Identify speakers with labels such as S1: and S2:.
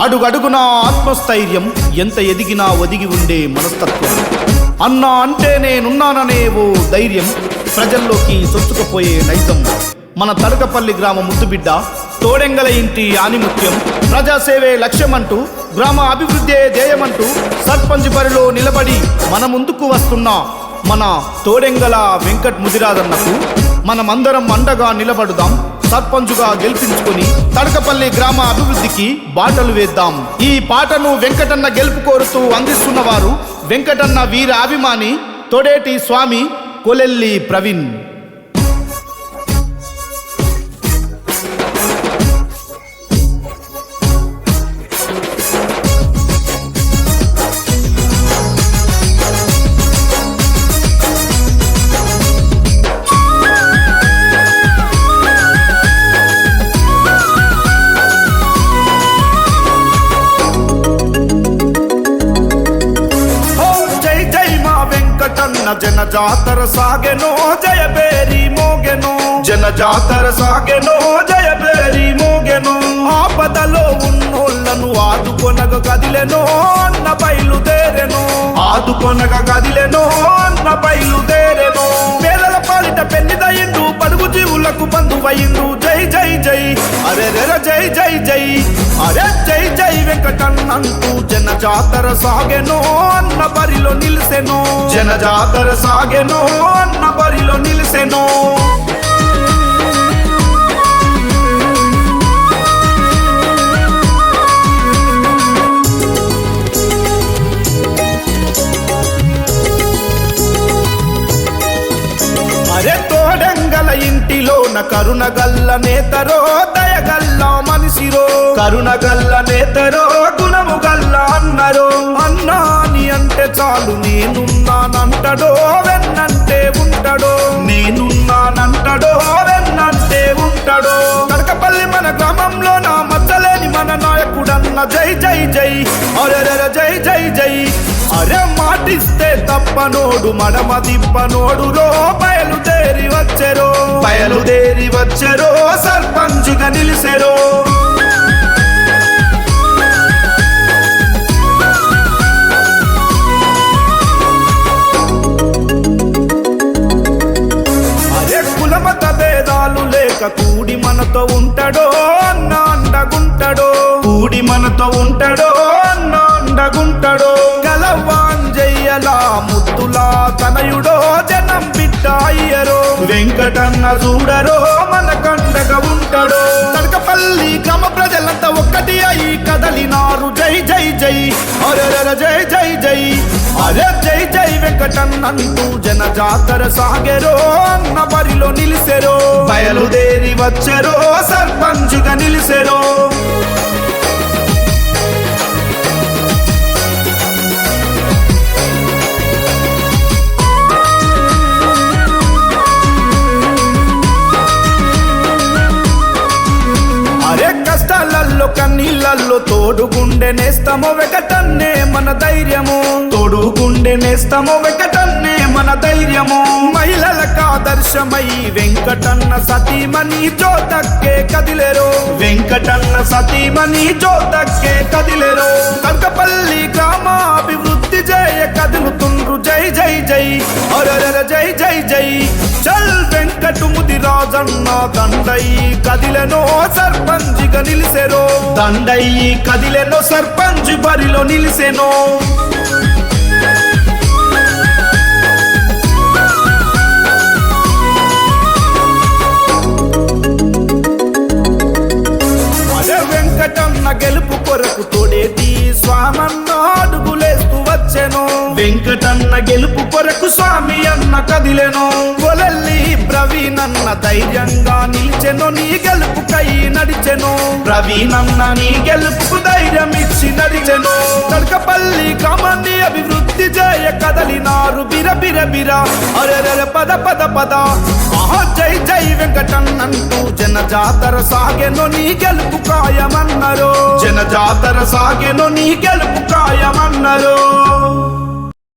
S1: అడుగడుగున ఆత్మస్థైర్యం, ఎంత ఎదిగినా ఒదిగి ఉండే మనస్తత్వం. అన్నా అంటే నేనున్నాననే ఓ ధైర్యం, ప్రజల్లోకి చొచ్చుకుపోయే నైజం. మన తడకపల్లి గ్రామ ముద్దుబిడ్డ, తోడెంగల ఇంటి ఆనిముత్యం. ప్రజాసేవే లక్ష్యమంటూ, గ్రామ అభివృద్ధే ధ్యేయమంటూ సర్పంచ్ బరిలో నిలబడి మన ముందుకు వస్తున్న మన తోడెంగల వెంకట్ ముదిరాజన్నకు మనమందరం అండగా నిలబడుదాం. సర్పంచుగా గెలిపించుకొని తడకపల్లి గ్రామ అభివృద్ధికి బాటలు వేద్దాం. ఈ పాటను వెంకటన్న గెలుపు కోరుతూ అందిస్తున్నవారు వెంకటన్న వీర అభిమాని తోడేటి స్వామి, కొలెల్లి ప్రవీణ్. జన జాతర సాగెనో జయబేరి మోగెనో, జన జాతర సాగెనో జయబేరి మోగెనో. ఆపదలో ఉన్నోళ్లను ఆదుకొనగ కదిలెనో అన్న బయలుదేరెనో, ఆదుకొనగ కదిలెనో అన్న బయలుదేరెనో. పేదల పాలిట పెన్నిదయిండు, పడుగు జీవులకు బంధువయిండు. జై జై జై అరే రెర జై జై జై అరే జై జై వెంకటన్నంటూ జన జాతర సాగెనో అన్న బరిలో నిలిసెనో, జన జాతర సాగెనో అన్న బరిలో నిలిసెనో. అరే తోడెంగల ఇంటిలోన కరుణగల్ల నేతరో, దయగల్ల మనిషిరో, కరుణగల్ల నేతరో, గుణము గల్ల అన్నరో. అన్నా అని అంటే చాలు నేనున్నానంటడో, వెన్నంటే ఉంటాడో, నేనున్నానంటడో, వెన్నంటే ఉంటాడో. తడకపల్లి మన గ్రామంలో నా మచ్చలేని మన నాయకుడన్న జై జై జై అరెర జై జై జై. అరే మాటిస్తే తప్పనోడు మడమ దిప్పనోడు రో, బయలుదేరి వచ్చెరో, బయలుదేరి వచ్చెరో, సర్పంచుగా నిలిసెరో. అరే కులమత భేదాలు లేక కూడి మనతో ఉంటాడో అన్న అండగుంటాడో, కూడి మనతో ఉంటాడో అన్న అండగుంటాడో. గలవాంజయ్యలా ముద్దులా తనయుడో, జనం బిడ్డ అయ్యరో, వెంకటన్న చూడరో మన కండగా ఉంటాడో. తడకపల్లి గ్రామ ప్రజలంతా ఒక్కటి అయి కదలినారు. జై జై జై అరెర జై జై జై అరే జై జై వెంకటన్నంటూ జన జాతర సాగెరో అన్న బరిలో నిలిసెరో, బయలుదేరి వచ్చెరో, సర్పంచుగా నిలిసెరో. కష్టాలల్లో కన్నీళ్ళల్లో తోడుగుండె నేస్తమో వెంకటన్నే మన ధైర్యము, తోడుగుండె నేస్తమో వెంకటన్నే మన ధైర్యము. మహిళలకు ఆదర్శమై వెంకటన్న సతీమణి జోతక్కే కదిలేరో, వెంకటన్న సతీమణి జోతక్కే కదిలేరో. తడకపల్లి గ్రామ అభివృద్ధి జయ కదులుతుండ్రు. జై జై జై అరెర జై జై జై చల్ వెంకటు ముదిరాజన్న దండయి కదిలెనో, సర్పంచిగా నిలిసెరో, దండయి కదిలెనో, సర్పంచ్ బరిలో నిలిసెనో. అదే వెంకటన్న గెలుపు కొరకు తోడేటి స్వామన్న అడుగులేస్తూ వచ్చెను, వెంకటన్న గెలుపు కొరకు స్వామి అన్న కదిలెను. కొలెల్లి ప్రవీణన్న ధైర్యంగా నిలిచెను, నీ గెలుపుకై నడిచెను, ప్రవీణన్న నీ గెలుపుకు ధైర్యం ఇచ్చి నడిచెను. తడకపల్లి గ్రామాన్ని అభివృద్ధి చేయ కదలినారు. బిర బిర బిర అరెర పద పద పద ఆహా జై జై వెంకటన్నంటూ జన జాతర సాగెను, నీ గెలుపు ఖాయమన్నరో, జన జాతర సాగెను, నీ గెలుపు ఖాయమన్నరో.